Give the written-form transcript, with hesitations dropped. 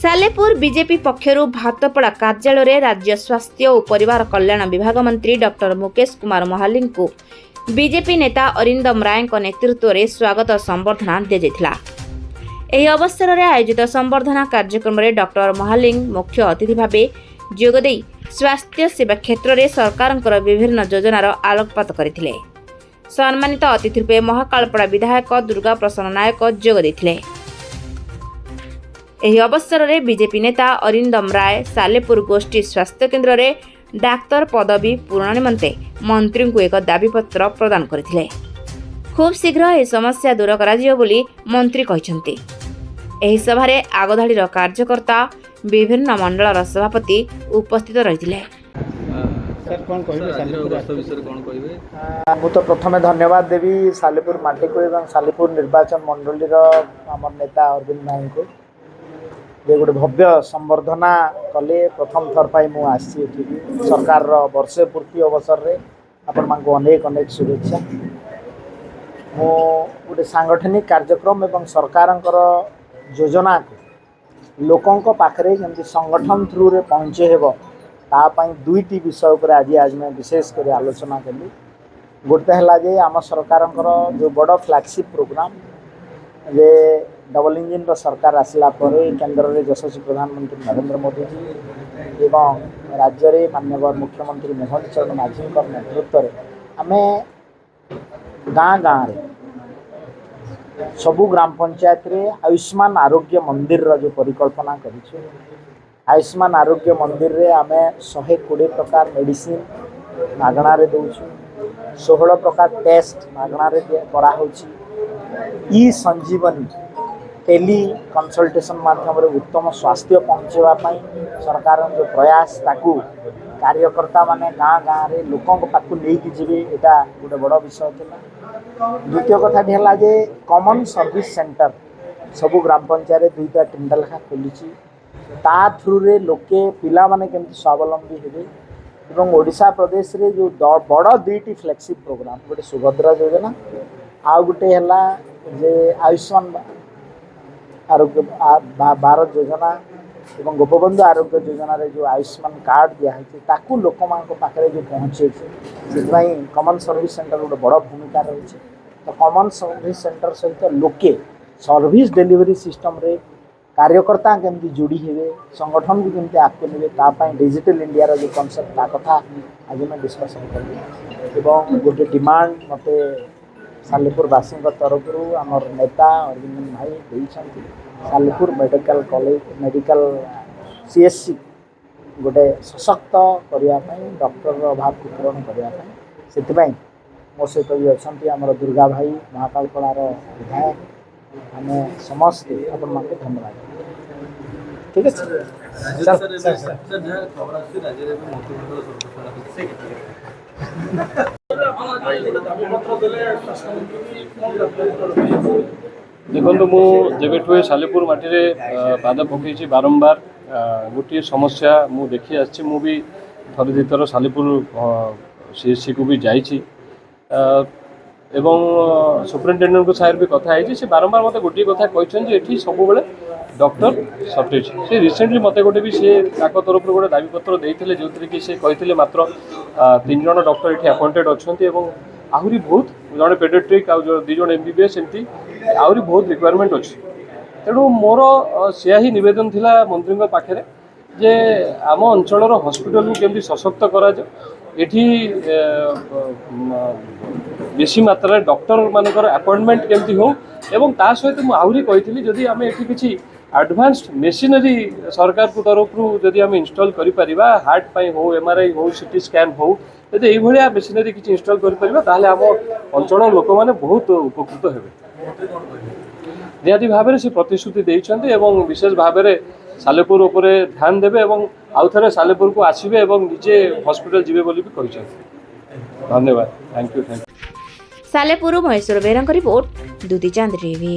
Salepur BJP पक्षरु भातपड़ा कार्यालय राज्य स्वास्थ्य और परिवार कल्याण विभाग मंत्री डॉक्टर मुकेश कुमार महालिंग को बीजेपी नेता अरिंदम राय नेतृत्व में स्वागत संबर्धना दिया। यह अवसर में आयोजित संबर्धना कार्यक्रम में डॉक्टर महालिंग मुख्य अतिथि भाव जोगदे स्वास्थ्य सेवा क्षेत्र में सरकार विभिन्न योजनार आलोकपात करथिले। सम्मानित अतिथि रूपे महाकालपड़ा विधायक दुर्गा प्रसन्न नायक जोगदे। ଏହି ଅବସରରେ ବିଜେପି ନେତା ଅରିନ୍ଦମ ରାୟ ସାଲେପୁର ଗୋଷ୍ଠୀ ସ୍ୱାସ୍ଥ୍ୟ କେନ୍ଦ୍ରରେ ଡାକ୍ତର ପଦବୀ ପୂରଣ ନିମନ୍ତେ ମନ୍ତ୍ରୀଙ୍କୁ ଏକ ଦାବିପତ୍ର ପ୍ରଦାନ କରିଥିଲେ। ଖୁବ୍ ଶୀଘ୍ର ଏହି ସମସ୍ୟା ଦୂର କରାଯିବ ବୋଲି ମନ୍ତ୍ରୀ କହିଛନ୍ତି। ଏହି ସଭାରେ ଆଗଧାଡ଼ିର କାର୍ଯ୍ୟକର୍ତ୍ତା ବିଭିନ୍ନ ମଣ୍ଡଳର ସଭାପତି ଉପସ୍ଥିତ ରହିଥିଲେ। ମୁଁ ତ ପ୍ରଥମେ ଧନ୍ୟବାଦ ଦେବି ସାଲେପୁର ମାଟିକୁ ଏବଂ ସାଲେପୁର ନିର୍ବାଚନ ମଣ୍ଡଳୀର ଆମର ନେତା ଅରବିନ୍ଦ ଭାଇଙ୍କୁ जे गोटे भव्य संबर्धना कले प्रथम थर पर मुझे सरकार वर्षे पूर्ति अवसर में आपण मानक अनेक अनेक शुभेच्छा। मु गोटे सांगठनिक कार्यक्रम एवं सरकार योजना को लोकों पाखे जमी संगठन थ्रू रे पहुँचे तापाई दुईटी विषय पर आज मैं विशेष कर आलोचना कली। गोटे है आम सरकार जो बड़ फ्लैगशिप प्रोग्राम जे डबल इंजिन सरकार आसला केंद्र में यशस्वी प्रधानमंत्री नरेंद्र मोदी जी एवं राज्य में माननीय मुख्यमंत्री मोहन चरण माझी नेतृत्व में आम गाँ गाँ सबु ग्राम पंचायत रे आयुष्मान आरोग्य मंदिर जो परिकल्पना करूँ। आयुष्मान आरोग्य मंदिर रे आम 120 प्रकार मेडिसिन मागणा रे दौचु, 16 प्रकार टेस्ट मागणा रे कराउछि। ई संजीवनी टेली कंसल्टेशन माध्यम उत्तम स्वास्थ्य पहुँचापी सरकार जो प्रयास ताकू कार्यकर्ता माने गाँ गाँ रे लोकों पाखु नहीं जीवे यहाँ गोटे बड़ विषय था। द्वितीय कथा है जे कॉमन सर्विस सेंटर सबु ग्राम पंचायत 2-3टा लेखा खोली ता थ्रू रे लोके पिला माने केमती स्वावलंबी हेबे एवं ओडिशा प्रदेश रे जो बड़ 2टी फ्लैगशिप प्रोग्राम गोटे सुभद्रा योजना आउ गोटे है जे आयुष्मान आरोग्य भारत योजना एवं गोपबंधु आरोग्य योजना रे जो आयुष्मान कार्ड दिखाई ताकू लोक पाखे जो पहुँचे से कॉमन सर्विस सेंटर गोटे बड़ भूमिका रही। तो कॉमन सर्विस सेंटर सहित लोके सर्विस डिलीवरी सिस्टम रे कार्यकर्ता केमती जोड़ी हे संगठन को केमती आगे ने डिजिटल इंडिया जो कॉन्सेप्ट कथा आज मैं डिस्कसन करी एवं गोटे डिमांड मते सालेपुर वासी तरफ आमर नेता अरविंद भाई देइछंती Salepur medical college medical CSC गोटे सशक्त करने डॉक्टर अभाव को पूरण करने से मो सहित भी अच्छा आमर दुर्गा भाई महाकालपड़ार विधायक आम समस्ते आपण मानते धन्यवाद। ठीक है देखो मु जेबेठु सालेपुर माटी रे पाद पकई बारंबार गोटे समस्या मु देखी आछि। मु भी थरे दी थर सालेपुर सीएससी को भी जाइछि एवं सुपरिटेडेंट को साइड भी कथा है से बारंबार मत गोटे कथा कहते ये सब बेले डॉक्टर सर्टेज से रिसेंटली मत गोटे भी सी तरफ गोटे दाबीपत्र देते जो कि से कहते मात्र 3 जन डॉक्टर ये अपॉइंटेड अच्छा आहरी बहुत जड़े पेडियाट्रिक आउ 2 जन एमबीबीएस एमती आहरी बहुत रिक्वायरमेंट अच्छी। तेणु मोर से ही नवेदन थिला मंत्री पाखे जे आम अंचल हॉस्पिटल को केमती सशक्त करा एठी बेसी मात्रा डॉक्टर मानकर अपॉइंटमेंट केमती हो एवं ता सहित मुझे आहरी कही जदि आम एठी किछि एडवांस्ड मेसीनरी सरकार को तरफ जदि आम इंस्टॉल करि परिबा हार्ट पाई हो एमआरआई हो सीटी स्कैन हो यदि यही भाया मेसीनरी किछि इंस्टॉल करि परिबा ताले आम अंचल लोक माने बहुत उपकृत हेबे। निहाती भाव से प्रतिश्रुति देइछन्ते एवं विशेष भाव में सालेपुर उपरे ध्यान देबे एवं आउ थरे सालेपुर को आसीबे एवं निजे हॉस्पिटल जिबे बोली भी कहिछन्ते। धन्यवाद। Thank you. Salepur Maheswar Behera report दूती चांद टीवी।